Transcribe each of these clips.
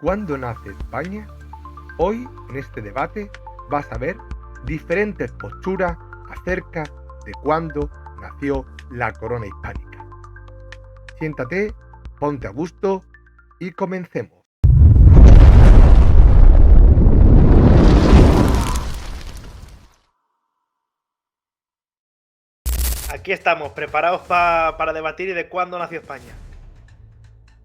¿Cuándo nace España? Hoy, en este debate, vas a ver diferentes posturas acerca de cuándo nació la corona hispánica. Siéntate, ponte a gusto y comencemos. Aquí estamos, preparados para debatir y de cuándo nació España.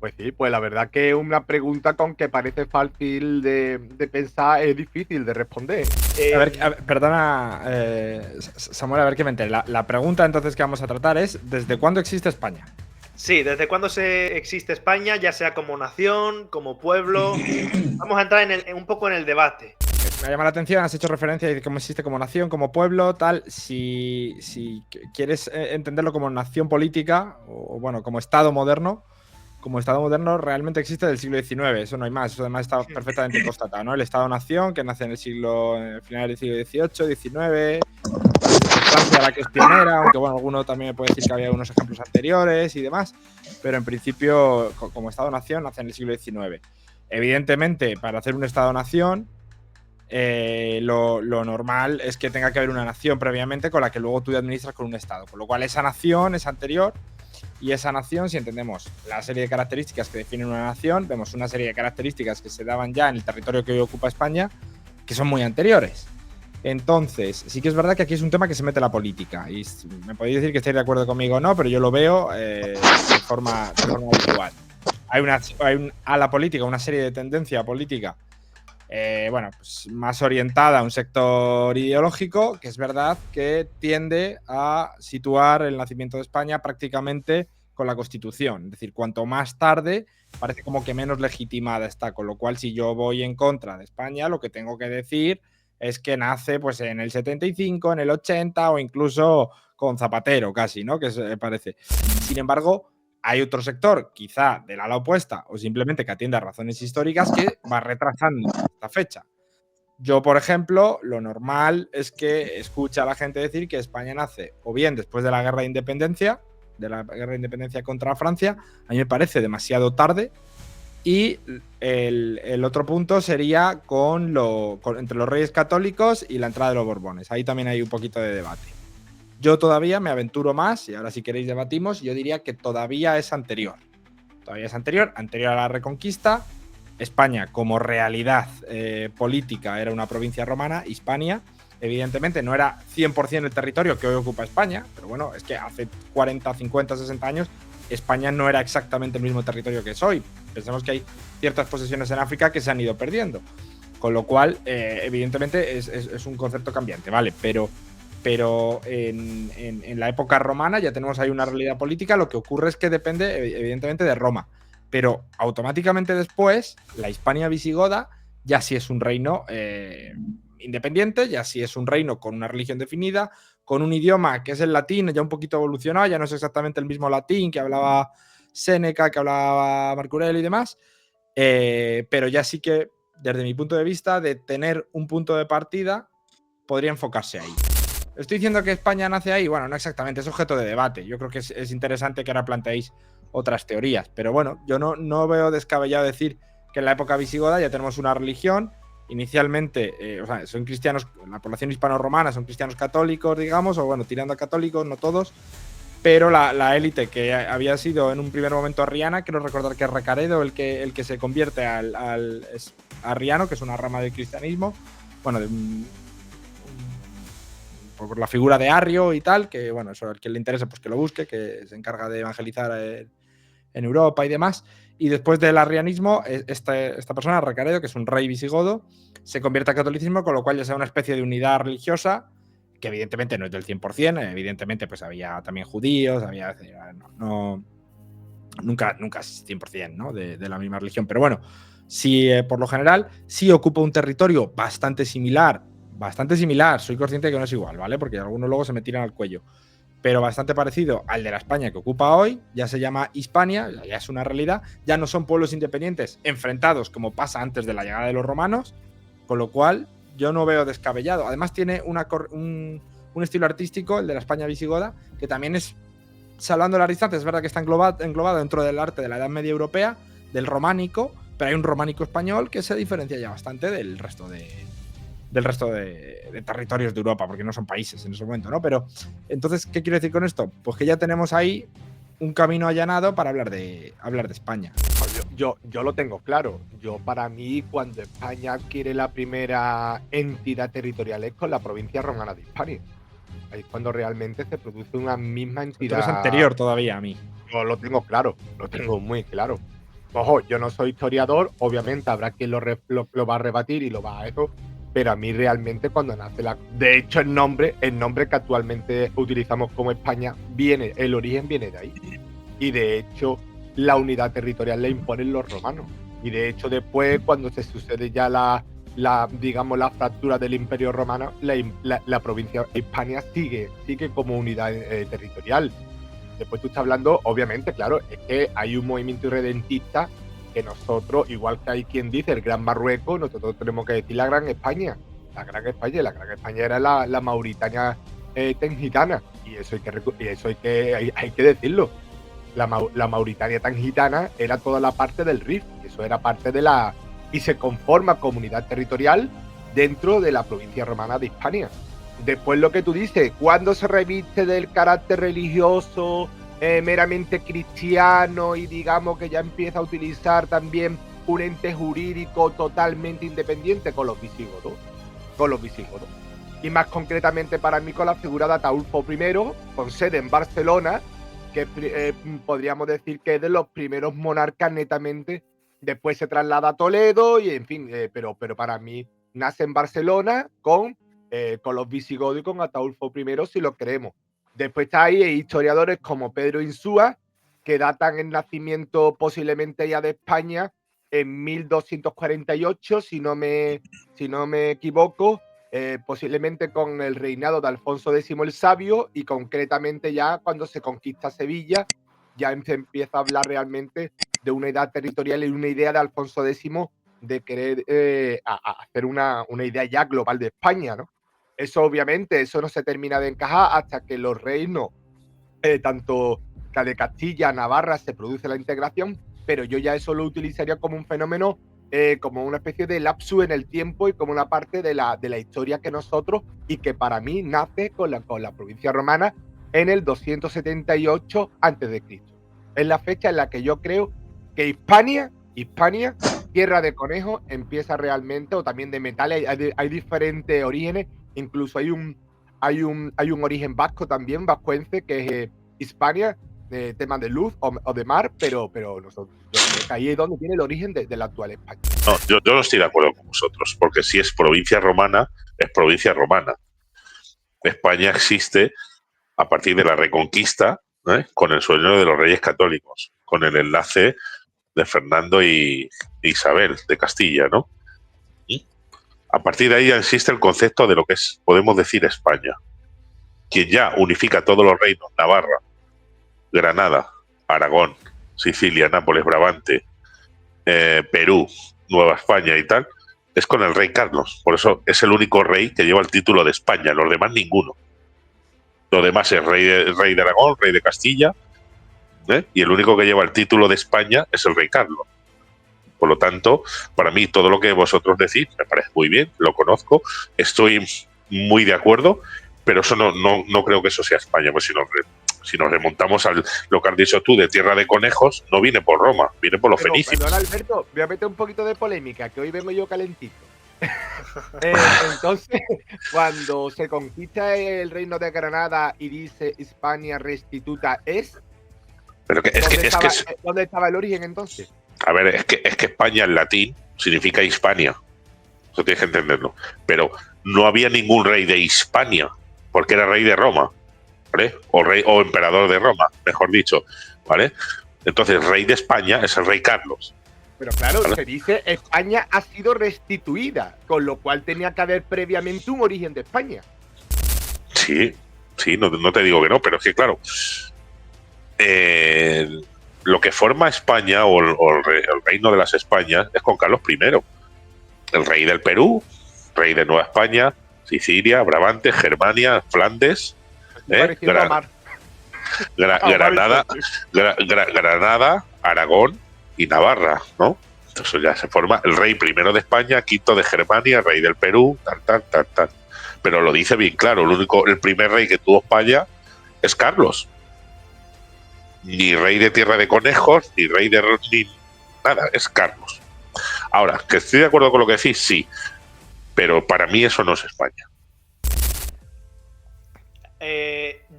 Pues sí, pues la verdad que una pregunta con que parece fácil de pensar es difícil de responder. A ver, perdona, Samuel, a ver que me entere. La pregunta entonces que vamos a tratar es ¿desde cuándo existe España? Sí, ¿desde cuándo existe España, ya sea como nación, como pueblo? Vamos a entrar un poco en el debate. Me llama la atención, has hecho referencia de cómo existe como nación, como pueblo, tal. Si quieres entenderlo como nación política, o bueno, como Estado moderno, realmente existe del siglo XIX, eso no hay más, eso además está perfectamente constatado, ¿no? El Estado-nación, que nace en el final del siglo XVIII, XIX, Francia la que es pionera, aunque bueno, alguno también me puede decir que había unos ejemplos anteriores y demás, pero en principio, como Estado-nación, nace en el siglo XIX. Evidentemente, para hacer un Estado-nación, lo normal es que tenga que haber una nación previamente con la que luego tú administras con un Estado, con lo cual esa nación es anterior. Y esa nación, si entendemos la serie de características que definen una nación, vemos una serie de características que se daban ya en el territorio que hoy ocupa España, que son muy anteriores. Entonces, sí que es verdad que aquí es un tema que se mete la política. Y me podéis decir que estáis de acuerdo conmigo o no, pero yo lo veo de forma habitual. Hay a la política, una serie de tendencia política pues más orientada a un sector ideológico, que es verdad que tiende a situar el nacimiento de España prácticamente con la Constitución. Es decir, cuanto más tarde, parece como que menos legitimada está, con lo cual si yo voy en contra de España, lo que tengo que decir es que nace pues en el 75, en el 80 o incluso con Zapatero casi, ¿no? Que parece. Sin embargo, hay otro sector, quizá del ala opuesta o simplemente que atiende a razones históricas, que va retrasando esta fecha. Yo, por ejemplo, lo normal es que escuche a la gente decir que España nace o bien después de la guerra de independencia contra Francia. A mí me parece demasiado tarde. Y el otro punto sería entre los Reyes Católicos y la entrada de los Borbones. Ahí también hay un poquito de debate. Yo todavía me aventuro más, y ahora si queréis debatimos, yo diría que todavía es anterior. Anterior a la Reconquista. España como realidad política era una provincia romana. Hispania, evidentemente, no era 100% el territorio que hoy ocupa España, pero bueno, es que hace 40, 50, 60 años España no era exactamente el mismo territorio que es hoy. Pensemos que hay ciertas posesiones en África que se han ido perdiendo, con lo cual, evidentemente, es un concepto cambiante, ¿vale? Pero en la época romana ya tenemos ahí una realidad política. Lo que ocurre es que depende evidentemente de Roma, pero automáticamente después la Hispania visigoda ya sí es un reino independiente, ya sí es un reino con una religión definida, con un idioma que es el latín, ya un poquito evolucionado, ya no es exactamente el mismo latín que hablaba Séneca, que hablaba Marco Aurelio y demás, pero ya sí que desde mi punto de vista, de tener un punto de partida, podría enfocarse ahí. ¿Estoy diciendo que España nace ahí? Bueno, no exactamente, es objeto de debate. Yo creo que es interesante que ahora planteéis otras teorías. Pero bueno, yo no veo descabellado decir que en la época visigoda ya tenemos una religión. Inicialmente, son cristianos, la población hispano-romana son cristianos católicos, digamos, o bueno, tirando a católicos, no todos. Pero la élite que había sido en un primer momento arriana, quiero recordar que es Recaredo el que se convierte al arriano, que es una rama del cristianismo. Bueno, por la figura de Arrio y tal, que bueno, eso al que le interesa pues que lo busque, que se encarga de evangelizar en Europa y demás. Y después del arrianismo, esta persona, Recaredo, que es un rey visigodo, se convierte al catolicismo, con lo cual ya sea una especie de unidad religiosa, que evidentemente no es del 100%, evidentemente pues había también judíos, nunca es 100%, ¿no? de la misma religión, pero bueno, sí, por lo general, sí ocupa un territorio bastante similar, soy consciente de que no es igual, ¿vale? Porque algunos luego se me tiran al cuello, pero bastante parecido al de la España que ocupa hoy. Ya se llama Hispania, ya es una realidad, ya no son pueblos independientes enfrentados como pasa antes de la llegada de los romanos, con lo cual yo no veo descabellado. Además tiene un estilo artístico, el de la España visigoda, que también es, salvando las distancias, es verdad que está englobado dentro del arte de la Edad Media europea, del románico, pero hay un románico español que se diferencia ya bastante del resto de territorios de Europa, porque no son países en ese momento, ¿no? Pero, entonces, ¿qué quiero decir con esto? Pues que ya tenemos ahí un camino allanado para hablar de España. Yo lo tengo claro. Para mí, cuando España adquiere la primera entidad territorial es con la provincia romana de Hispania. Ahí es cuando realmente se produce una misma entidad. Es anterior todavía a mí. Yo lo tengo claro, lo tengo muy claro. Ojo, yo no soy historiador, obviamente habrá quien lo va a rebatir y lo va a eso, pero a mí realmente cuando nace de hecho el nombre que actualmente utilizamos como España, el origen viene de ahí. Y de hecho la unidad territorial la imponen los romanos. Y de hecho después, cuando se sucede ya digamos la fractura del Imperio Romano, la provincia de Hispania sigue como unidad territorial. Después tú estás hablando, obviamente, claro, es que hay un movimiento irredentista que nosotros, igual que hay quien dice el Gran Marruecos, nosotros tenemos que decir la Gran España. La Gran España era la Mauritania tangitana, y eso hay que decirlo. La Mauritania tangitana era toda la parte del Rif, y eso era parte y se conforma comunidad territorial dentro de la provincia romana de Hispania. Después lo que tú dices, cuando se reviste del carácter religioso, meramente cristiano, y digamos que ya empieza a utilizar también un ente jurídico totalmente independiente con los visigodos. Y más concretamente para mí con la figura de Ataulfo I, con sede en Barcelona, que podríamos decir que es de los primeros monarcas netamente. Después se traslada a Toledo y en fin, pero para mí nace en Barcelona con los visigodos y con Ataulfo I, si lo creemos. Después está ahí historiadores como Pedro Insúa, que datan el nacimiento posiblemente ya de España en 1248, si no me equivoco, posiblemente con el reinado de Alfonso X el Sabio, y concretamente ya cuando se conquista Sevilla, ya se empieza a hablar realmente de una edad territorial y una idea de Alfonso X de querer hacer una idea ya global de España, ¿no? Eso obviamente, eso no se termina de encajar hasta que los reinos, tanto la de Castilla, Navarra, se produce la integración, pero yo ya eso lo utilizaría como un fenómeno, como una especie de lapsus en el tiempo y como una parte de la historia que nosotros, y que para mí nace con la provincia romana en el 278 a.C. Es la fecha en la que yo creo que Hispania, tierra de conejos, empieza realmente, o también de metales, hay diferentes orígenes, incluso hay un origen vasco también, vascuense, que es Hispania, de tema de luz o de mar, pero nosotros, yo creo que ahí es donde tiene el origen de la actual España. No, yo no estoy de acuerdo con vosotros, porque si es provincia romana, es provincia romana. España existe a partir de la Reconquista, con el sueño de los Reyes Católicos, con el enlace de Fernando y Isabel de Castilla, ¿no? A partir de ahí ya existe el concepto de lo que es, podemos decir, España, quien ya unifica todos los reinos: Navarra, Granada, Aragón, Sicilia, Nápoles, Brabante, Perú, Nueva España y tal, es con el rey Carlos. Por eso es el único rey que lleva el título de España, los demás ninguno. Los demás es rey de Aragón, rey de Castilla, y el único que lleva el título de España es el rey Carlos. Por lo tanto, para mí todo lo que vosotros decís me parece muy bien, lo conozco, estoy muy de acuerdo, pero eso no creo que eso sea España. Pues si nos remontamos a lo que has dicho tú de tierra de conejos, no viene por Roma, viene por los fenicios. Perdón, Alberto, voy a meter un poquito de polémica, que hoy vengo yo calentito. Entonces, cuando se conquista el reino de Granada y dice Hispania restituta Pero ¿dónde estaba el origen entonces? A ver, es que España en latín significa Hispania. Eso tienes que entenderlo. Pero no había ningún rey de Hispania, porque era rey de Roma, ¿vale? O emperador de Roma, mejor dicho, ¿vale? Entonces, rey de España es el rey Carlos. Pero claro, ¿vale? Se dice España ha sido restituida, con lo cual tenía que haber previamente un origen de España. Sí, no te digo que no, pero es que claro, lo que forma España o el reino de las Españas es con Carlos I, el rey del Perú, rey de Nueva España, Sicilia, Brabante, Germania, Flandes, Granada, Aragón y Navarra, ¿no? listo, eso ya se forma el rey primero de España, quinto de Germania, rey del Perú, tal. Pero lo dice bien claro, el primer rey que tuvo España es Carlos. Ni rey de Tierra de Conejos, ni rey de... ni nada, es Carlos. Ahora, que estoy de acuerdo con lo que decís, sí, pero para mí eso no es España.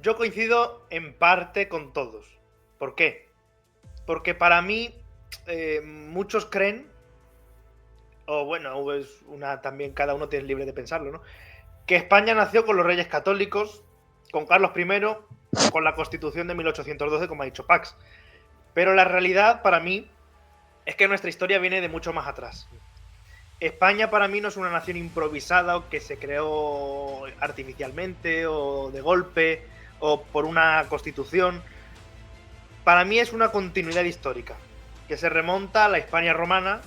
Yo coincido en parte con todos. ¿Por qué? Porque para mí muchos creen, o bueno, es también cada uno tiene libre de pensarlo, ¿no? Que España nació con los Reyes Católicos, con Carlos I, con la Constitución de 1812, como ha dicho Pax. Pero la realidad para mí es que nuestra historia viene de mucho más atrás. España para mí no es una nación improvisada o que se creó artificialmente o de golpe o por una constitución. Para mí es una continuidad histórica que se remonta a la Hispania romana,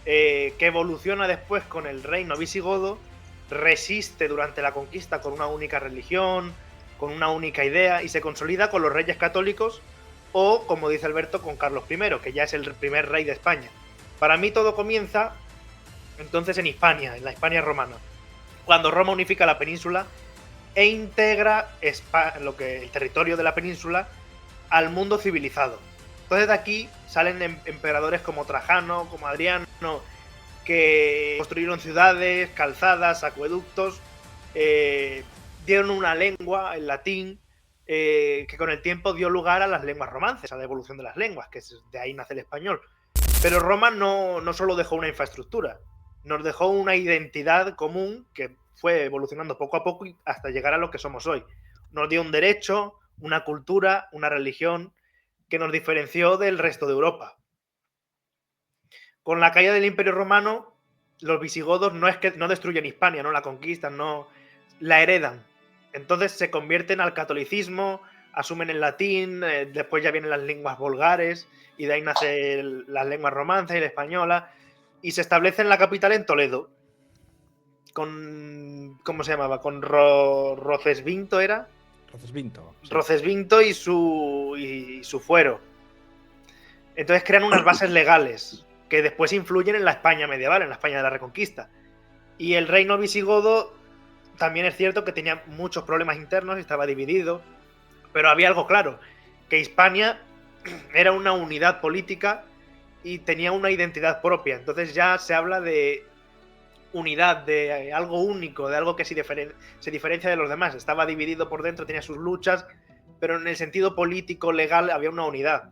que evoluciona después con el reino visigodo, resiste durante la conquista con una única religión, con una única idea y se consolida con los reyes católicos o, como dice Alberto, con Carlos I, que ya es el primer rey de España. Para mí todo comienza entonces en Hispania, en la Hispania romana, cuando Roma unifica la península e integra el territorio de la península al mundo civilizado. Entonces de aquí salen emperadores como Trajano, como Adriano, que construyeron ciudades, calzadas, acueductos, dieron una lengua, el latín, que con el tiempo dio lugar a las lenguas romances, a la evolución de las lenguas, que de ahí nace el español. Pero Roma no solo dejó una infraestructura, nos dejó una identidad común que fue evolucionando poco a poco hasta llegar a lo que somos hoy. Nos dio un derecho, una cultura, una religión que nos diferenció del resto de Europa. Con la caída del Imperio Romano, los visigodos no es que no destruyen Hispania, no la conquistan, no la heredan. Entonces se convierten al catolicismo, asumen el latín, después ya vienen las lenguas vulgares y de ahí nacen las lenguas romances y la española, y se establece en la capital, en Toledo, con... ¿cómo se llamaba? Con Rocesvinto, ¿era? Rocesvinto. Sí. Rocesvinto y su fuero. Entonces crean unas bases legales que después influyen en la España medieval, en la España de la Reconquista. Y el reino visigodo también es cierto que tenía muchos problemas internos y estaba dividido, pero había algo claro, que Hispania era una unidad política y tenía una identidad propia. Entonces ya se habla de unidad, de algo único, de algo que se diferencia de los demás. Estaba dividido por dentro, tenía sus luchas, pero en el sentido político, legal, había una unidad.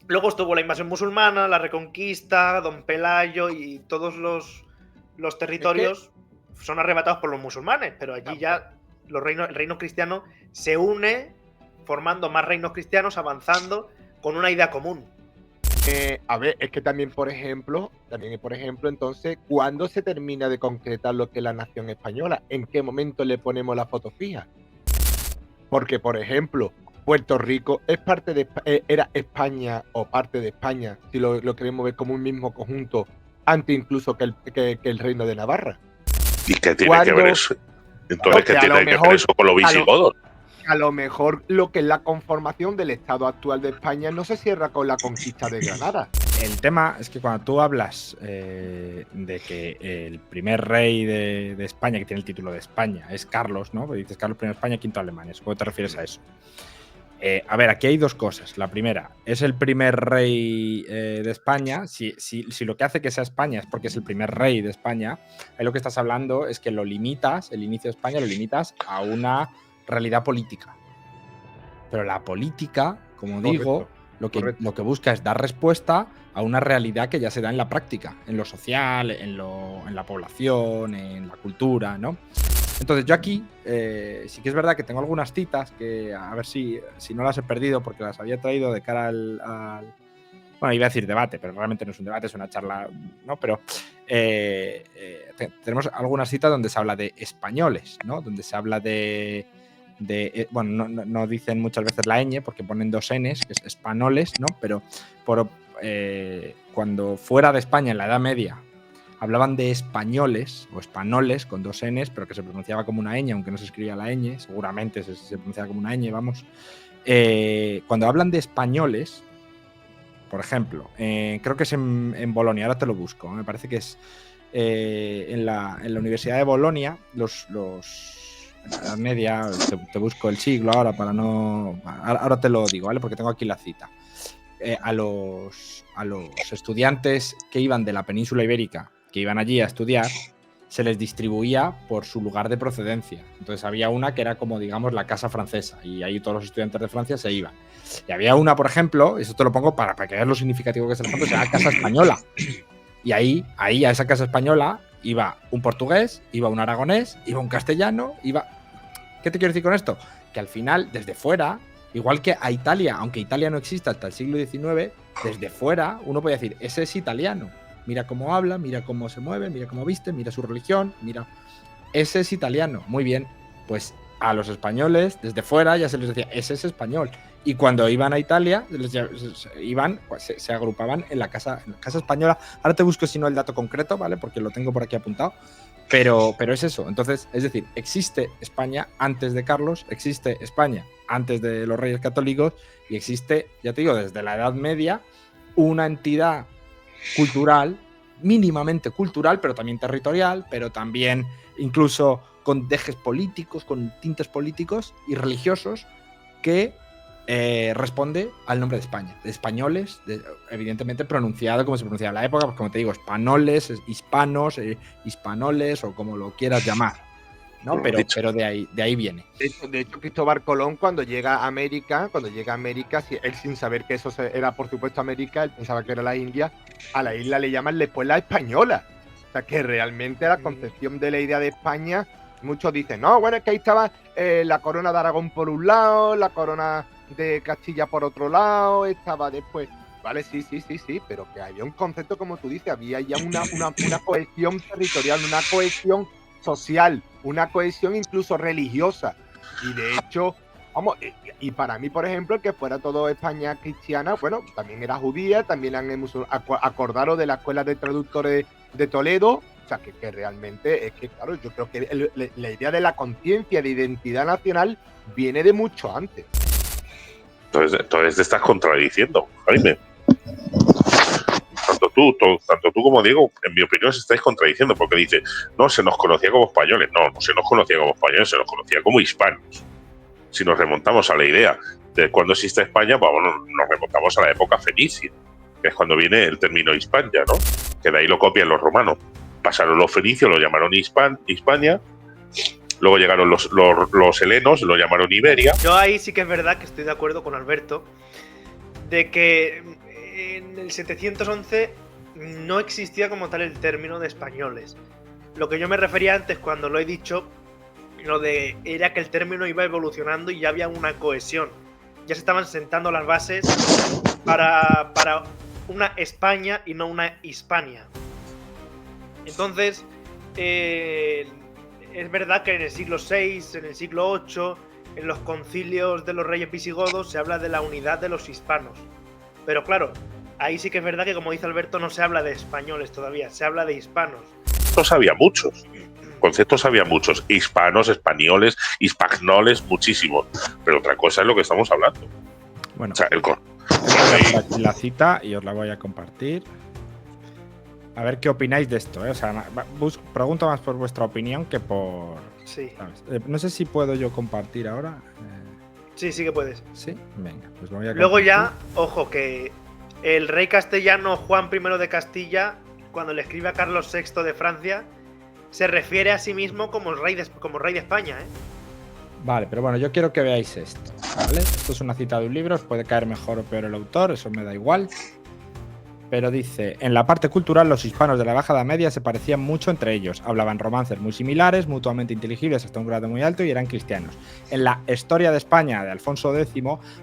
Luego estuvo la invasión musulmana, la Reconquista, Don Pelayo y todos los territorios son arrebatados por los musulmanes, pero allí ya el reino cristiano se une, formando más reinos cristianos, avanzando con una idea común. A ver, es que también, por ejemplo, entonces, ¿cuándo se termina de concretar lo que es la nación española? ¿En qué momento le ponemos la foto fija? Porque, por ejemplo, Puerto Rico es era España o parte de España, si lo queremos ver como un mismo conjunto, antes incluso que el reino de Navarra. ¿Y qué tiene que ver eso? Entonces, ¿qué tiene que ver eso con los visigodos? A lo mejor lo que es la conformación del estado actual de España no se cierra con la conquista de Granada. El tema es que cuando tú hablas de que el primer rey de España, que tiene el título de España, es Carlos, ¿no? Porque dices Carlos I de España, quinto Alemania. ¿Cómo te refieres a eso? A ver, aquí hay dos cosas. La primera, es el primer rey de España. Si lo que hace que sea España es porque es el primer rey de España, ahí lo que estás hablando es que lo limitas, el inicio de España lo limitas a una realidad política. Pero la política, como digo, lo que busca es dar respuesta a una realidad que ya se da en la práctica, en lo social, en la población, en la cultura, ¿no? Entonces yo aquí sí que es verdad que tengo algunas citas que a ver si no las he perdido porque las había traído de cara al bueno, iba a decir debate, pero realmente no es un debate, es una charla, ¿no? Pero tenemos algunas citas donde se habla de españoles, ¿no? Donde se habla bueno, no dicen muchas veces la ñ porque ponen dos n's, que es espanoles, ¿no? Pero cuando fuera de España en la Edad Media hablaban de españoles o espanoles con dos n's, pero que se pronunciaba como una ñ, aunque no se escribía la ñ, seguramente se pronunciaba como una ñ, vamos. Cuando hablan de españoles, por ejemplo, creo que es en Bolonia, ahora te lo busco, me parece que es en la Universidad de Bolonia, en la Edad Media, te busco el siglo ahora para no... Ahora te lo digo, ¿vale? Porque tengo aquí la cita. A los estudiantes que iban de la península ibérica, que iban allí a estudiar, se les distribuía por su lugar de procedencia. Entonces había una que era como, digamos, la casa francesa, y ahí todos los estudiantes de Francia se iban. Y había una, por ejemplo, eso te lo pongo para que veas lo significativo que es el ejemplo, se llama Casa Española. Y ahí a esa casa española iba un portugués, iba un aragonés, iba un castellano, iba... ¿Qué te quiero decir con esto? Que al final, desde fuera, igual que a Italia, aunque Italia no exista hasta el siglo XIX, desde fuera uno puede decir, ese es italiano. Mira cómo habla, mira cómo se mueve, mira cómo viste, mira su religión, mira... Ese es italiano. Muy bien. Pues a los españoles, desde fuera, ya se les decía, ese es español. Y cuando iban a Italia, se agrupaban en la casa española. Ahora te busco, si no, el dato concreto, ¿vale? Porque lo tengo por aquí apuntado. Pero es eso. Entonces, es decir, existe España antes de Carlos, existe España antes de los Reyes Católicos, y existe, ya te digo, desde la Edad Media, una entidad cultural, mínimamente cultural, pero también territorial, pero también incluso con dejes políticos, con tintes políticos y religiosos, que responde al nombre de España, de españoles, evidentemente pronunciado como se pronunciaba en la época, pues como te digo, espanoles, hispanos, hispanoles, o como lo quieras llamar, ¿no? Pero de ahí viene. De hecho, Cristóbal Colón, cuando llega a América, él sin saber que eso era, por supuesto, América, él pensaba que era la India, a la isla le llaman después la Española. O sea, que realmente la concepción de la idea de España, muchos dicen, no, bueno, es que ahí estaba la corona de Aragón por un lado, la corona de Castilla por otro lado, estaba después... Vale, sí, pero que había un concepto, como tú dices, había ya una cohesión territorial, una cohesión social, una cohesión incluso religiosa. Y de hecho, vamos, y para mí, por ejemplo, el que fuera todo España cristiana, bueno, también era judía, también han acordado de la Escuela de Traductores de Toledo. O sea, que realmente es que, claro, yo creo que la idea de la conciencia, de identidad nacional, viene de mucho antes. Entonces te estás contradiciendo, Jaime. Tanto tú como Diego, en mi opinión, se estáis contradiciendo, porque dice, no, se nos conocía como españoles. No se nos conocía como españoles, se nos conocía como hispanos. Si nos remontamos a la idea de cuándo existe España, pues bueno, nos remontamos a la época fenicia, que es cuando viene el término Hispania, ¿no? Que de ahí lo copian los romanos. Pasaron los fenicios, lo llamaron Hispania. Luego llegaron los helenos, lo llamaron Iberia. Yo ahí sí que es verdad que estoy de acuerdo con Alberto, de que en el 711 no existía como tal el término de españoles. Lo que yo me refería antes, cuando lo he dicho, era que el término iba evolucionando y ya había una cohesión. Ya se estaban sentando las bases para una España y no una Hispania. Entonces, es verdad que en el siglo VI, en el siglo VIII, en los concilios de los reyes visigodos se habla de la unidad de los hispanos. Pero claro, ahí sí que es verdad que, como dice Alberto, no se habla de españoles todavía, se habla de hispanos. Conceptos había muchos. Hispanos, españoles, hispagnoles, muchísimos. Pero otra cosa es lo que estamos hablando. Bueno, o sea, la cita y os la voy a compartir. A ver qué opináis de esto, ¿eh? O sea, pregunto más por vuestra opinión que por... Sí. No sé si puedo yo compartir ahora. Sí que puedes. Sí, venga, pues lo voy a compartir. Luego ya, ojo, que el rey castellano Juan I de Castilla, cuando le escribe a Carlos VI de Francia, se refiere a sí mismo como rey de España, ¿eh? Vale, pero bueno, yo quiero que veáis esto, ¿vale? Esto es una cita de un libro, os puede caer mejor o peor el autor, eso me da igual. Pero dice, en la parte cultural los hispanos de la Baja Edad Media se parecían mucho entre ellos, hablaban romances muy similares, mutuamente inteligibles hasta un grado muy alto y eran cristianos. En la Historia de España de Alfonso X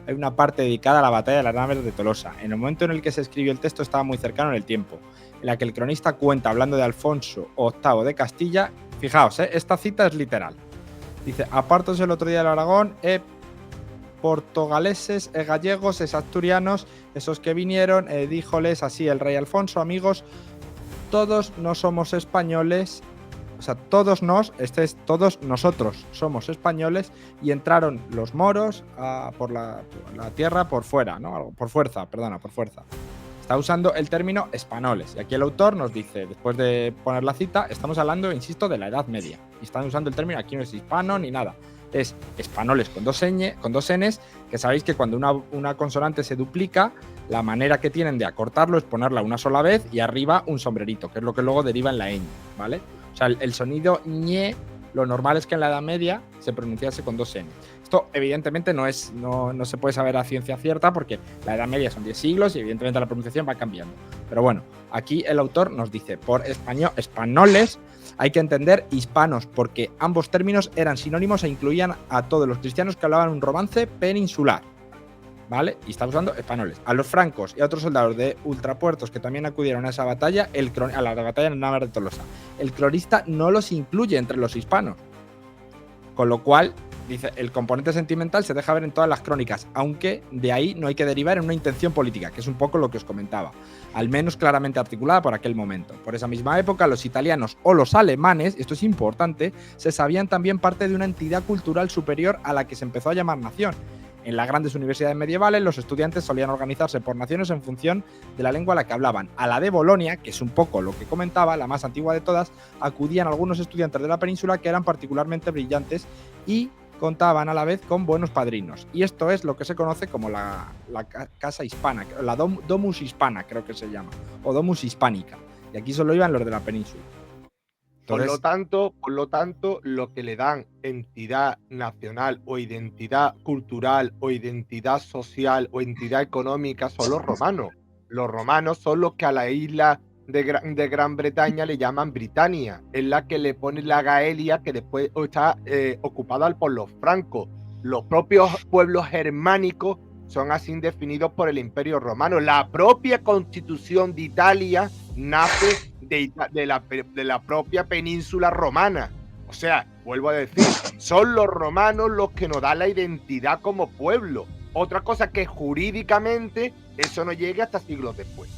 hay una parte dedicada a la batalla de las naves de Tolosa. En el momento en el que se escribió el texto estaba muy cercano en el tiempo, en la que el cronista cuenta, hablando de Alfonso VIII de Castilla, fijaos, esta cita es literal. Dice, apartos el otro día del Aragón, portugaleses, gallegos, asturianos, esos que vinieron, díjoles así el rey Alfonso, amigos, todos no somos españoles, sea, todos nosotros somos españoles y entraron los moros por la tierra por fuera, ¿no? Por fuerza. Está usando el término españoles. Y aquí el autor nos dice, después de poner la cita, estamos hablando, insisto, de la Edad Media. Y están usando el término, aquí no es hispano ni nada. Es españoles con dos Ns, que sabéis que cuando una consonante se duplica, la manera que tienen de acortarlo es ponerla una sola vez y arriba un sombrerito, que es lo que luego deriva en la ñ, ¿vale? O sea, el sonido ñe, lo normal es que en la Edad Media se pronunciase con dos N. Esto, evidentemente, no se puede saber a ciencia cierta porque la Edad Media son 10 siglos y, evidentemente, la pronunciación va cambiando. Pero bueno, aquí el autor nos dice, por españoles hay que entender hispanos, porque ambos términos eran sinónimos e incluían a todos los cristianos que hablaban un romance peninsular, ¿vale? Y está usando españoles. A los francos y a otros soldados de ultrapuertos que también acudieron a esa batalla, a la batalla en Navas de Tolosa, el cronista no los incluye entre los hispanos. Con lo cual, dice, el componente sentimental se deja ver en todas las crónicas, aunque de ahí no hay que derivar en una intención política, que es un poco lo que os comentaba, al menos claramente articulada por aquel momento. Por esa misma época, los italianos o los alemanes, esto es importante, se sabían también parte de una entidad cultural superior a la que se empezó a llamar nación. En las grandes universidades medievales, los estudiantes solían organizarse por naciones en función de la lengua a la que hablaban. A la de Bolonia, que es un poco lo que comentaba, la más antigua de todas, acudían algunos estudiantes de la península que eran particularmente brillantes y contaban a la vez con buenos padrinos. Y esto es lo que se conoce como la casa hispana, la domus hispana, creo que se llama, o domus hispánica. Y aquí solo iban los de la península. Entonces, por lo tanto, lo que le dan entidad nacional o identidad cultural o identidad social o entidad económica son los romanos. Los romanos son los que a la isla de Gran Bretaña le llaman Britania. Es la que le pone la Gaelia, que después está ocupada por los francos. Los propios pueblos germánicos son así definidos por el Imperio Romano. La propia Constitución de Italia nace de la propia península romana. O sea, vuelvo a decir, son los romanos los que nos dan la identidad como pueblo. Otra cosa que jurídicamente eso no llegue hasta siglos después.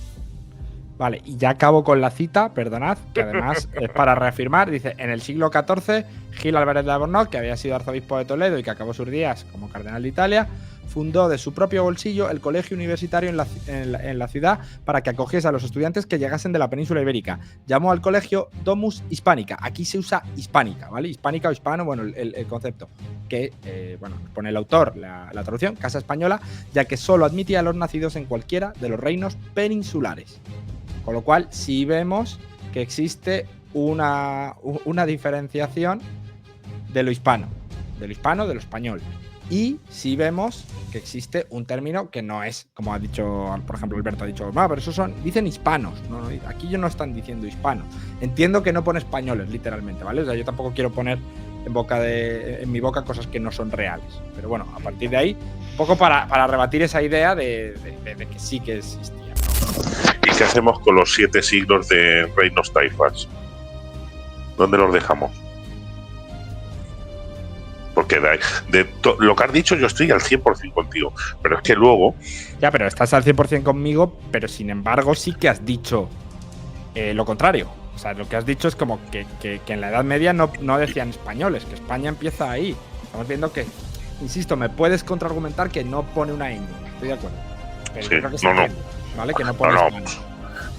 Vale, y ya acabo con la cita, perdonad, que además es para reafirmar. Dice, en el siglo XIV, Gil Álvarez de Albornoz, que había sido arzobispo de Toledo y que acabó sus días como cardenal de Italia, fundó de su propio bolsillo el colegio universitario en la ciudad para que acogiese a los estudiantes que llegasen de la península ibérica. Llamó al colegio Domus Hispánica. Aquí se usa hispánica, ¿vale? Hispánica o hispano, bueno, el concepto. Que, bueno, pone el autor la traducción, Casa Española, ya que solo admitía a los nacidos en cualquiera de los reinos peninsulares. Con lo cual, sí vemos que existe una diferenciación de lo hispano, de lo español. Y sí vemos que existe un término que no es, como ha dicho, por ejemplo, Alberto ha dicho, no, pero esos dicen hispanos. No, aquí no están diciendo hispanos. Entiendo que no pone españoles, literalmente, ¿vale? O sea, yo tampoco quiero poner en mi boca cosas que no son reales. Pero bueno, a partir de ahí, un poco para rebatir esa idea de que sí que existía. ¿Y qué hacemos con los 7 siglos de reinos taifas? ¿Dónde los dejamos? Porque lo que has dicho yo estoy al 100% contigo, pero es que luego... Ya, pero estás al 100% conmigo, pero sin embargo sí que has dicho lo contrario. O sea, lo que has dicho es como que en la Edad Media no decían españoles, que España empieza ahí. Estamos viendo que, insisto, me puedes contraargumentar que no pone una ñ. Estoy de acuerdo. Pero sí, yo creo que se entiende, ¿vale? Que no pone español.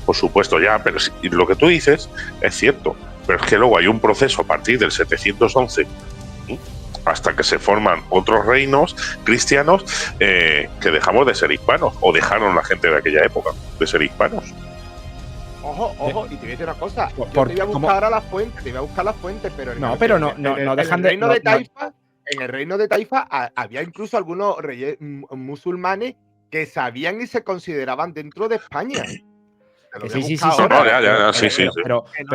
Por supuesto, ya, pero lo que tú dices es cierto. Pero es que luego hay un proceso a partir del 711 hasta que se forman otros reinos cristianos que dejamos de ser hispanos, o dejaron la gente de aquella época de ser hispanos. Ojo, y te voy a decir una cosa. Yo te voy a buscar a la fuente, pero no dejan de. En el reino de Taifa había incluso algunos reyes musulmanes que sabían y se consideraban dentro de España. Sí. Pero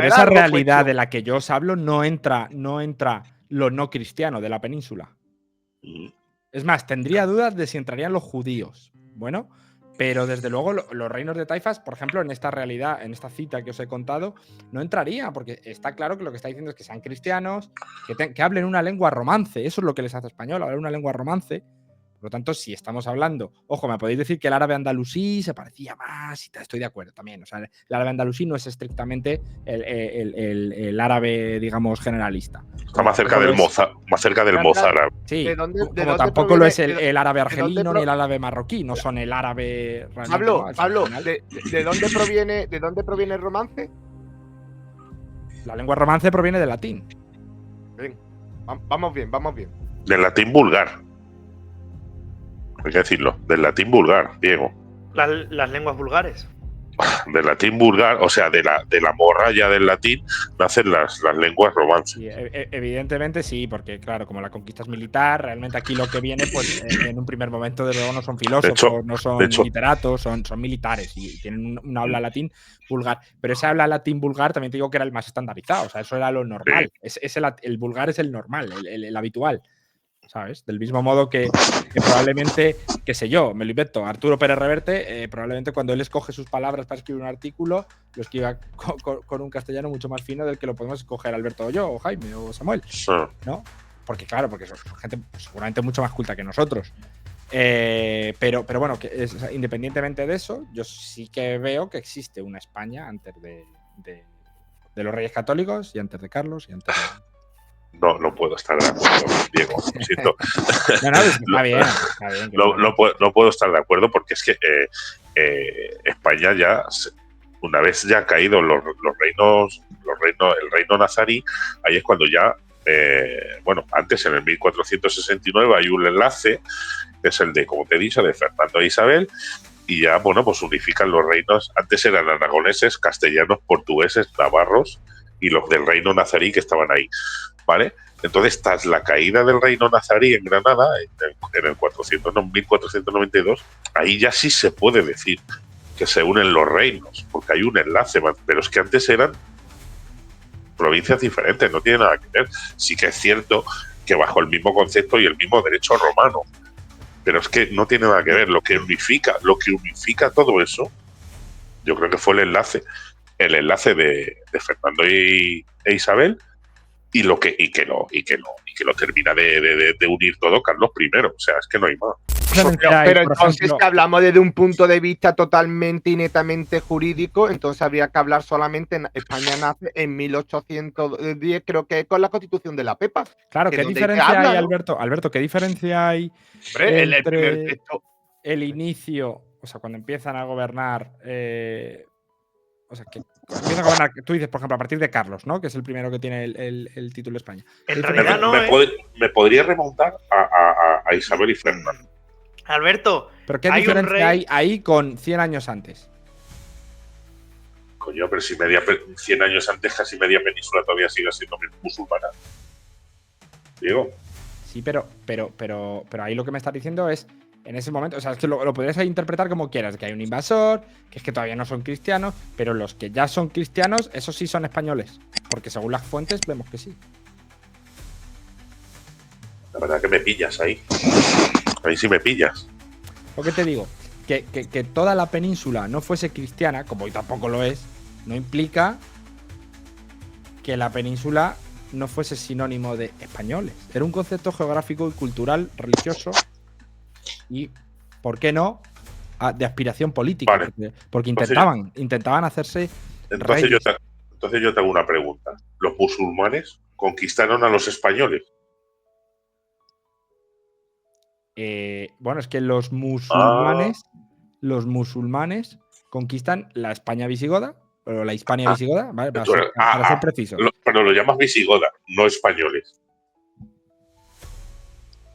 esa realidad de la que yo os hablo no entra lo no cristiano de la península. Es más, tendría dudas de si entrarían los judíos. Bueno, pero desde luego los reinos de taifas, por ejemplo, en esta realidad, en esta cita que os he contado, no entraría, porque está claro que lo que está diciendo es que sean cristianos, que hablen una lengua romance. Eso es lo que les hace español, hablar una lengua romance, Por lo tanto, si estamos hablando, ojo, me podéis decir que el árabe andalusí se parecía más, y estoy de acuerdo también. O sea, el árabe andalusí no es estrictamente el árabe, digamos, generalista. Está más cerca del mozárabe. Sí, ¿De dónde como tampoco lo es proviene- el árabe de dónde argelino ni el árabe marroquí, no son el árabe realmente, ¿no? Al Pablo, final, ¿de dónde proviene el romance? la lengua romance proviene del latín. Ven, vamos bien. Del latín vulgar. Hay que decirlo. Del latín vulgar, Diego. Las lenguas vulgares. Del latín vulgar, o sea, de la morralla del latín, nacen las lenguas romances. Sí, evidentemente sí, porque claro, como la conquista es militar, realmente aquí lo que viene, pues en un primer momento, de luego, no son filósofos, no son literatos, son militares y tienen un habla latín vulgar. Pero ese habla latín vulgar también te digo que era el más estandarizado, o sea, eso era lo normal. El vulgar es el normal, el habitual. ¿Sabes? Del mismo modo que probablemente, qué sé yo, me lo invento, Arturo Pérez Reverte, probablemente cuando él escoge sus palabras para escribir un artículo, lo escriba con un castellano mucho más fino del que lo podemos escoger Alberto o yo, o Jaime, o Samuel, ¿no? Porque claro, porque son gente seguramente mucho más culta que nosotros. Pero bueno, independientemente de eso, yo sí que veo que existe una España antes de los Reyes Católicos y antes de Carlos y antes de... No puedo estar de acuerdo, Diego. Lo siento. Está bien. No puedo estar de acuerdo porque es que España ya, una vez ya caído los reinos, el reino nazarí, ahí es cuando ya, antes en el 1469 hay un enlace, que es el de, como te he dicho, de Fernando e Isabel, y ya, pues unifican los reinos. Antes eran aragoneses, castellanos, portugueses, navarros y los del reino nazarí que estaban ahí. ¿Vale? Entonces, tras la caída del reino nazarí en Granada, en el 1492, ahí ya sí se puede decir que se unen los reinos, porque hay un enlace, pero es que antes eran provincias diferentes, no tiene nada que ver. Sí que es cierto que bajo el mismo concepto y el mismo derecho romano, pero es que no tiene nada que ver. Lo que unifica todo eso, yo creo que fue el enlace de Fernando e Isabel, y que lo termina de unir todo Carlos I. O sea, es que no hay más. Pero entonces, si hablamos desde un punto de vista totalmente y netamente jurídico, entonces habría que hablar solamente en España nace en 1810, creo que es con la Constitución de la Pepa. Claro, ¿qué diferencia hay, Alberto? Alberto, ¿qué diferencia hay entre el inicio, o sea, cuando empiezan a gobernar, o sea, que empieza a gobernar, tú dices, por ejemplo, a partir de Carlos, ¿no? Que es el primero que tiene el título de España. En realidad no, me podría remontar a Isabel y Fernando. Alberto, ¿pero qué diferencia hay ahí con 100 años antes? Coño, pero si 100 años antes casi media península todavía sigue siendo musulmana. Diego. Sí, pero ahí lo que me estás diciendo es, en ese momento, o sea, es que lo podrías interpretar como quieras, que hay un invasor, que es que todavía no son cristianos, pero los que ya son cristianos, esos sí son españoles, porque según las fuentes vemos que sí. La verdad que me pillas ahí. Ahí sí me pillas. Lo que te digo, que toda la península no fuese cristiana, como hoy tampoco lo es, no implica que la península no fuese sinónimo de españoles. Era un concepto geográfico y cultural, religioso y, ¿por qué no?, de aspiración política. Vale. Porque intentaban hacerse entonces yo te hago una pregunta. ¿Los musulmanes conquistaron a los españoles? Bueno, es que los musulmanes conquistan la España visigoda, o la Hispania visigoda, ¿vale? Para ser preciso. Pero lo llamas visigoda, no españoles.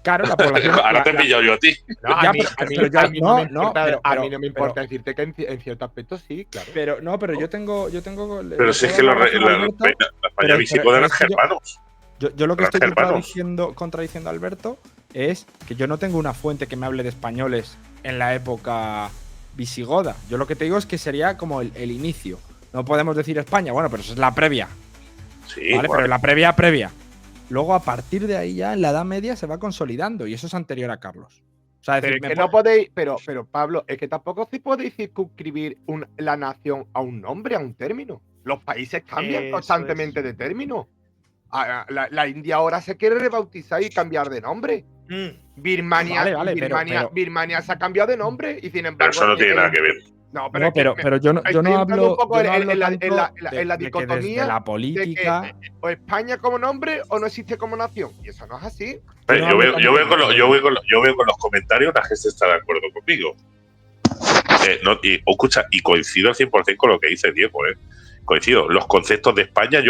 Claro, la población. Ahora te he pillado yo a ti. A mí no me importa decirte que en cierto aspecto sí, claro. Pero yo tengo. Pero si es que la España visigoda eran germanos. Yo lo que estoy contradiciendo a Alberto es que yo no tengo una fuente que me hable de españoles en la época visigoda. Yo lo que te digo es que sería como el inicio. No podemos decir España, bueno, pero eso es la previa. Sí, ¿vale? Pero la previa. Luego, a partir de ahí, ya en la Edad Media se va consolidando y eso es anterior a Carlos. O sea, pero es que no podéis, pero Pablo, es que tampoco si podéis circunscribir la nación a un nombre, a un término. Los países cambian constantemente de término. La India ahora se quiere rebautizar y cambiar de nombre. Birmania, Vale, pero- Birmania se ha cambiado de nombre y sin embargo. Pero eso no tiene nada que ver. No, No, es que pero yo no estoy hablo, entrando un poco yo no hablo en la tanto de que dicotomía desde la de política. que o España como nombre o no existe como nación. Y eso no es así. Yo veo con los comentarios, la gente está de acuerdo conmigo. Escucha, y coincido al 100% con lo que dice Diego. Coincido. Los conceptos de España,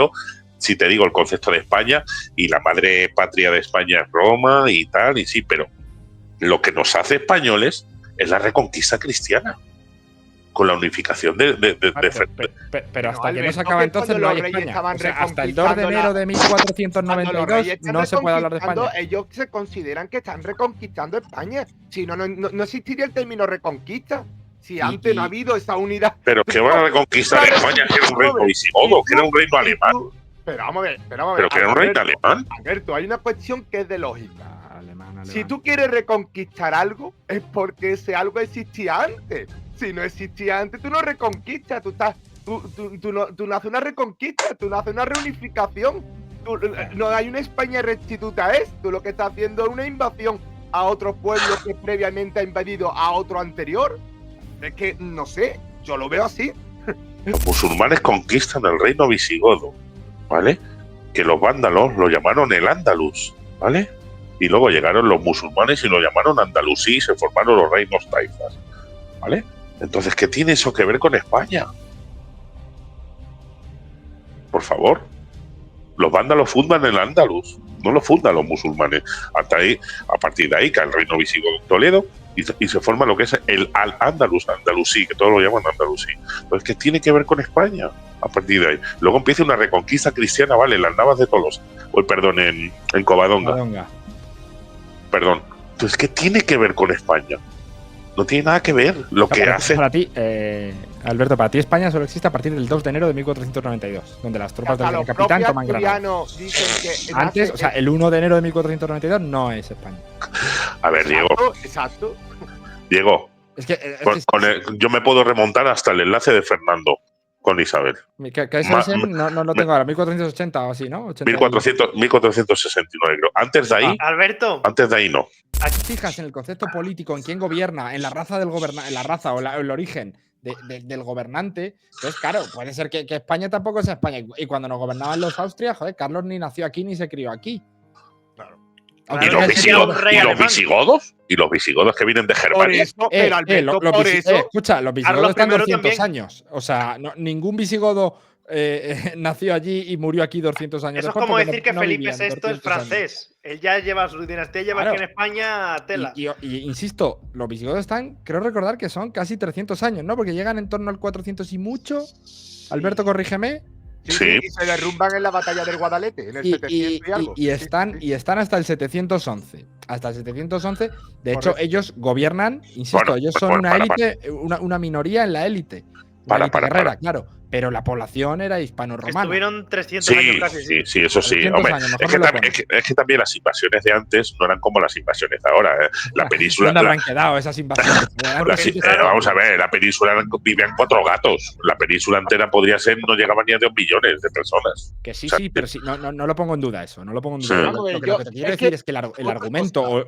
si te digo el concepto de España, y la madre patria de España es Roma y tal, y sí, pero lo que nos hace españoles es la reconquista cristiana. Con la unificación de Pero hasta que no Alberto, se acaba que entonces cuando no los hay reyes España. estaban O sea, hasta el 2 de reconquistando enero de Cuando los 1492 reyes están no se puede hablar de reconquistando, España. ellos se consideran que están reconquistando España. Si no, no existiría el término reconquista. Si antes no ha habido esa unidad. Pero que van a reconquistar España, que era un reino visigodo, que era un reino alemán. Pero vamos a ver. Pero que era un reino alemán. Alberto, hay una cuestión que es de lógica. Alemán. Si tú quieres reconquistar algo, es porque ese algo existía antes. Si no existía antes, tú no reconquistas, tú no haces una reconquista, tú no haces una reunificación. No hay una España restituta, tú lo que estás haciendo es una invasión a otro pueblo que previamente ha invadido a otro anterior. Es que, no sé, yo lo veo así. Los musulmanes conquistan el reino visigodo, ¿vale? Que los vándalos lo llamaron el Andalus, ¿vale? Y luego llegaron los musulmanes y lo llamaron Andalusí y se formaron los reinos taifas, ¿vale? Entonces, ¿qué tiene eso que ver con España? Por favor. Los vándalos fundan el Andalus, no lo fundan los musulmanes. Hasta ahí, a partir de ahí, cae el reino visigodo en Toledo y se forma lo que es el Al-Ándalus, Andalusí, que todos lo llaman Andalusí. Entonces, ¿qué tiene que ver con España? A partir de ahí. Luego empieza una reconquista cristiana, ¿vale? En las Navas de Tolosa. Perdón, en Covadonga. Perdón. Entonces, ¿qué tiene que ver con España? No tiene nada que ver. Lo que hace. Para ti, Alberto, para ti España solo existe a partir del 2 de enero de 1492, donde las tropas del capitán toman Granada. Antes, o sea, el 1 de enero de 1492 no es España. A ver, Diego. Exacto. Diego, Es que, yo me puedo remontar hasta el enlace de Fernando con Isabel. Que eso no lo tengo ahora, 1480 o así, ¿no? 1469, creo. Antes de ahí. Alberto. Antes de ahí no. Aquí fijas en el concepto político, en quién gobierna, en la raza del en la raza o el origen del gobernante. Entonces, claro, puede ser que España tampoco sea España. Y cuando nos gobernaban los Austrias, joder, Carlos ni nació aquí ni se crió aquí. Claro. ¿Y los visigodos? ¿Y los visigodos que vienen de Germania? Escucha, los visigodos están 200 años. O sea, ningún visigodo nació allí y murió aquí 200 años después. Eso es como decir que Felipe VI es francés. Él ya lleva su dinastía, lleva aquí en España tela. Y insisto, los visigodos están, creo recordar que son casi 300 años, ¿no? Porque llegan en torno al 400 y mucho. Alberto, corrígeme. Sí. Y se derrumban en la batalla del Guadalete, en el 700 y algo. Y están hasta el 711. Hasta el 711. De hecho, ellos gobiernan, insisto, ellos son una élite, una minoría en la élite. Guerrera, claro. Pero la población era hispano-romana. Estuvieron 300 años casi. Sí, eso sí. Hombre, es que también las invasiones de antes no eran como las invasiones de ahora. La península. ¿Dónde habrán quedado esas invasiones? Vamos a ver, la península vivían 4 gatos. La península entera podría ser, no llegaba ni a 2 millones de personas. Que sí, pero sí, no lo pongo en duda eso. No lo pongo en duda. Lo que te quiero decir es que el argumento,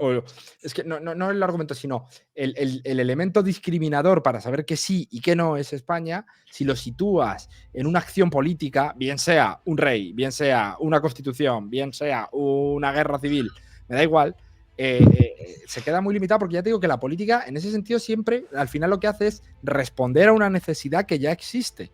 es que no el argumento, sino el elemento discriminador para saber que sí y que no es España, si lo sitúas en una acción política, bien sea un rey, bien sea una constitución, bien sea una guerra civil, me da igual, se queda muy limitado porque ya te digo que la política en ese sentido siempre al final lo que hace es responder a una necesidad que ya existe.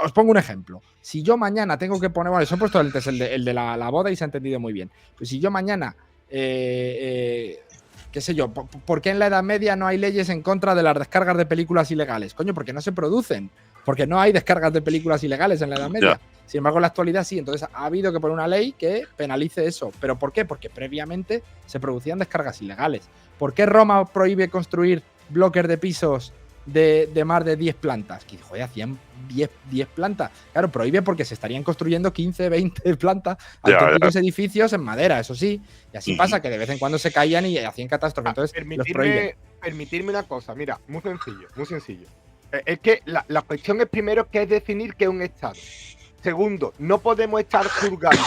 Os pongo un ejemplo. Si yo mañana tengo que poner, bueno, os he puesto antes el de la boda y se ha entendido muy bien, pero si yo mañana qué sé yo, ¿por qué en la Edad Media no hay leyes en contra de las descargas de películas ilegales? Coño, porque no se producen. Porque no hay descargas de películas ilegales en la Edad Media. Sin embargo, en la actualidad sí. Entonces ha habido que poner una ley que penalice eso. ¿Pero por qué? Porque previamente se producían descargas ilegales. ¿Por qué Roma prohíbe construir bloques de pisos de más de 10 plantas? Que, joder, hacían 10 plantas. Claro, prohíbe porque se estarían construyendo 15, 20 plantas, auténticos edificios en madera, eso sí. Y así pasa que de vez en cuando se caían y hacían catástrofes. Entonces, los prohíben. Permitirme una cosa, mira, muy sencillo, muy sencillo. Es que la cuestión es primero que es definir qué es un Estado. Segundo, no podemos estar juzgando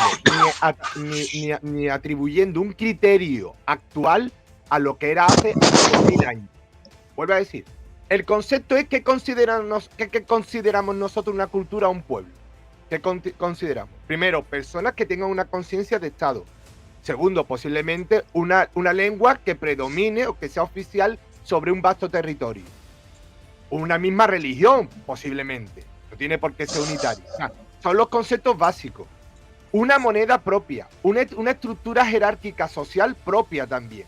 ni atribuyendo un criterio actual a lo que era hace 2000 años. Vuelvo a decir, el concepto es que consideramos nosotros una cultura o un pueblo. ¿Qué consideramos? Primero, personas que tengan una conciencia de Estado. Segundo, posiblemente una lengua que predomine o que sea oficial sobre un vasto territorio. Una misma religión, posiblemente. No tiene por qué ser unitaria. O sea, son los conceptos básicos. Una moneda propia, una estructura jerárquica social propia también.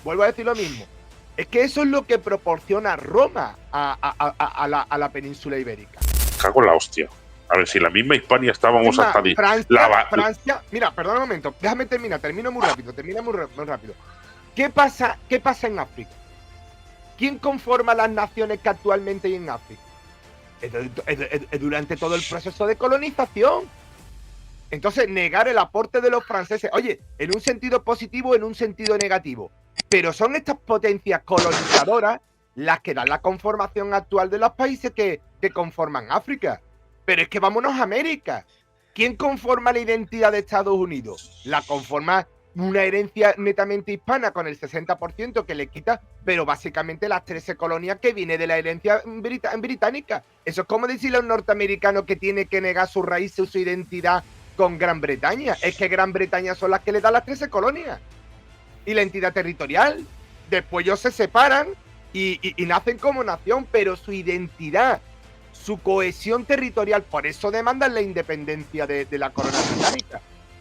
Vuelvo a decir lo mismo. Es que eso es lo que proporciona Roma a la península ibérica. Cago en la hostia. A ver, si la misma Hispania estábamos hasta... Francia, mira, perdona un momento, déjame terminar, termino muy rápido. ¿Qué pasa en África? ¿Quién conforma las naciones que actualmente hay en África? Es durante todo el proceso de colonización. Entonces, negar el aporte de los franceses, oye, en un sentido positivo, en un sentido negativo, pero son estas potencias colonizadoras las que dan la conformación actual de los países que conforman África. Pero es que vámonos a América. ¿Quién conforma la identidad de Estados Unidos? La conforma una herencia netamente hispana con el 60% que le quita, pero básicamente las 13 colonias que viene de la herencia británica. Eso es como decirle a un norteamericano que tiene que negar sus raíces, su identidad con Gran Bretaña. Es que Gran Bretaña son las que le dan las 13 colonias. Y la entidad territorial. Después ellos se separan y nacen como nación, pero su identidad, su cohesión territorial, por eso demandan la independencia de la corona británica.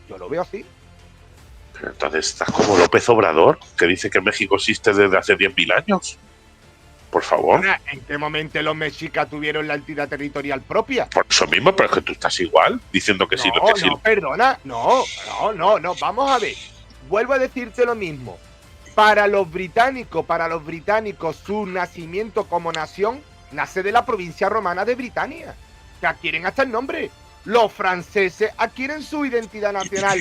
Yo lo veo así. Pero entonces estás como López Obrador, que dice que México existe desde hace 10.000 años. Por favor. ¿En qué momento los mexicas tuvieron la entidad territorial propia? Por eso mismo, pero es que tú estás igual, diciendo que sí, lo que sí. No, perdona. No. Vamos a ver. Vuelvo a decirte lo mismo. Para los británicos, su nacimiento como nación nace de la provincia romana de Britania, que adquieren hasta el nombre. Los franceses adquieren su identidad nacional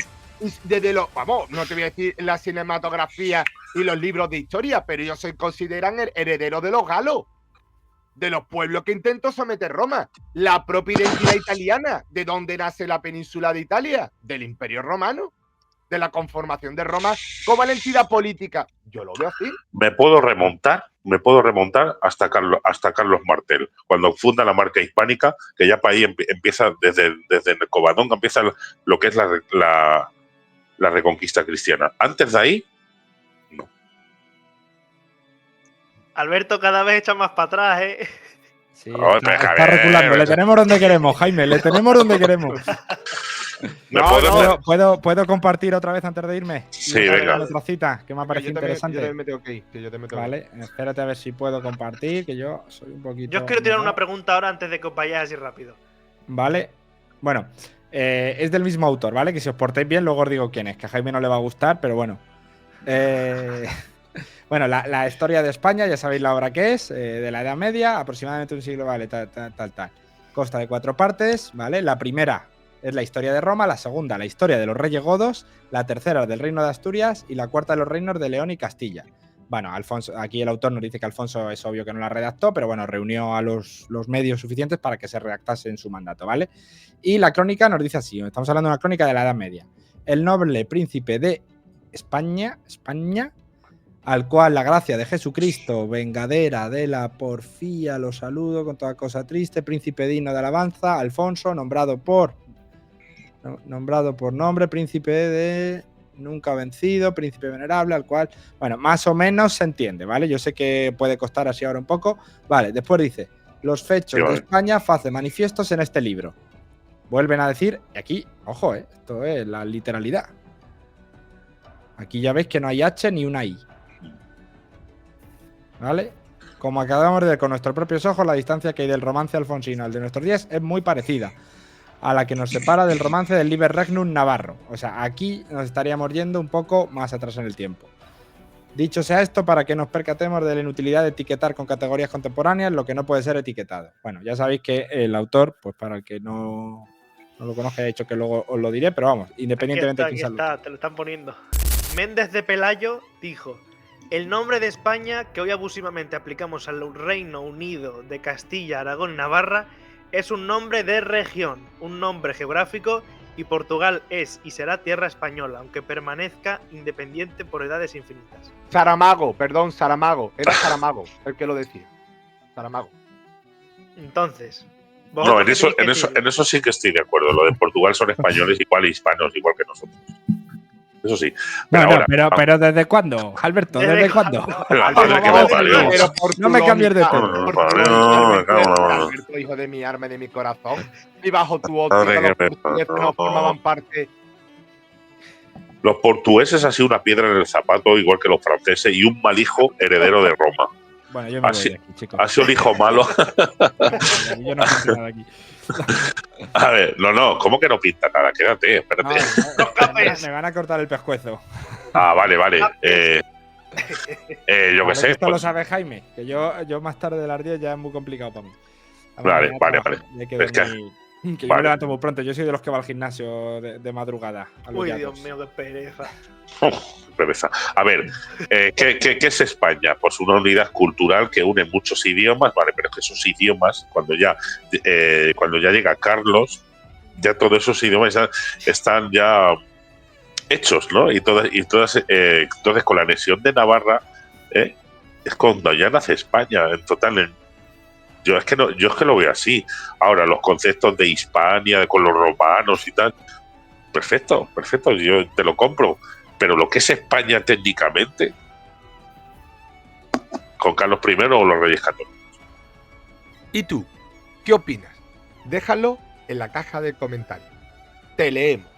desde vamos, no te voy a decir la cinematografía y los libros de historia, pero ellos se consideran herederos de los galos, de los pueblos que intentó someter Roma. La propia identidad italiana, ¿de dónde nace la península de Italia? Del Imperio Romano, de la conformación de Roma como la entidad política. Yo lo veo así. Me puedo remontar hasta Carlos Martel, cuando funda la marca hispánica, que ya para ahí empieza desde el Covadonga, empieza lo que es la reconquista cristiana. Antes de ahí, no. Alberto cada vez echa más para atrás, ¿eh? Sí, está reculando. Le tenemos donde queremos, Jaime, le tenemos donde queremos. ¿Puedo compartir otra vez antes de irme? Sí, venga. Otra cita que me ha parecido interesante. Yo me tengo que ir. Vale, espérate a ver si puedo compartir, que yo soy un poquito... Yo os quiero tirar una pregunta ahora antes de que os vayáis así rápido. Vale, bueno, es del mismo autor, ¿vale? Que si os portáis bien, luego os digo quién es, que a Jaime no le va a gustar, pero bueno. Bueno, la historia de España, ya sabéis la obra que es, de la Edad Media, aproximadamente un siglo, vale, tal. Consta de 4 partes, ¿vale? La primera es la historia de Roma, la segunda, la historia de los reyes godos, la tercera del reino de Asturias y la cuarta de los reinos de León y Castilla. Bueno, Alfonso, aquí el autor nos dice que Alfonso es obvio que no la redactó, pero bueno, reunió a los medios suficientes para que se redactase en su mandato, ¿vale? Y la crónica nos dice así, estamos hablando de una crónica de la Edad Media. El noble príncipe de España, al cual la gracia de Jesucristo, vengadera de la porfía, lo saludo con toda cosa triste, príncipe digno de alabanza, Alfonso, nombrado por nombre, príncipe de nunca vencido, príncipe venerable, al cual, bueno, más o menos se entiende, ¿vale? Yo sé que puede costar así ahora un poco, vale, después dice, los fechos de España facen manifiestos en este libro. Vuelven a decir, y aquí, ojo, esto es la literalidad. Aquí ya veis que no hay H ni una I. ¿Vale? Como acabamos de ver con nuestros propios ojos, la distancia que hay del romance alfonsino al de nuestros días es muy parecida a la que nos separa del romance del Liber Regnum navarro. O sea, aquí nos estaríamos yendo un poco más atrás en el tiempo. Dicho sea esto, para que nos percatemos de la inutilidad de etiquetar con categorías contemporáneas lo que no puede ser etiquetado. Bueno, ya sabéis que el autor, pues para el que no lo conozca, he dicho que luego os lo diré, pero vamos, independientemente de quién salga. Te lo están poniendo. Méndez de Pelayo dijo: el nombre de España, que hoy abusivamente aplicamos al Reino Unido de Castilla, Aragón, Navarra, es un nombre de región, un nombre geográfico, y Portugal es y será tierra española, aunque permanezca independiente por edades infinitas. Saramago, perdón, Saramago. Era Saramago el que lo decía. Saramago. Entonces, No, ¿vosotros en qué eso, tenéis que en eso, decir? en eso sí que estoy de acuerdo. Lo de Portugal son españoles igual hispanos, igual que nosotros. Eso sí. Pero No, ahora, pero ¿desde cuándo? Alberto, ¿desde cuándo? la madre que me Vamos, parió. pero por tu No me cambies de lógica, tema. por tu Parió, lógica, me Alberto, cago en la mano. Alberto, hijo de mi arma y de mi corazón. Y bajo tu Madre óptica, que los me portugueses parió. no formaban parte. Los portugueses han sido una piedra en el zapato, igual que los franceses, y un mal hijo heredero de Roma. Bueno, yo me voy Así- de aquí, chicos. Ha sido el hijo malo. Yo no pinto nada aquí. A ver, no, ¿cómo que no pinta nada? Quédate, espérate. ¡Los capes! Me van a cortar el pescuezo. Ah, vale. Yo qué Vale, que sé. esto lo Pues, sabe Jaime, que yo más tarde de las 10 ya es muy complicado para mí. Vale, Mañana vale, trabajo, y hay que Es que- dormir. Que yo vale. me levanto muy pronto. Yo soy de los que va al gimnasio de madrugada. A los Uy, yatos. Dios mío, qué pereza. pereza. A ver, ¿qué es España? Pues una unidad cultural que une muchos idiomas, vale, pero es que esos idiomas, cuando ya llega Carlos, ya todos esos idiomas están ya hechos, ¿no? Entonces con la anexión de Navarra, es cuando ya nace España, en total. Yo es que lo veo así. Ahora, los conceptos de Hispania, con los romanos y tal, perfecto, yo te lo compro. Pero lo que es España técnicamente, con Carlos I o los Reyes Católicos. ¿Y tú? ¿Qué opinas? Déjalo en la caja de comentarios. Te leemos.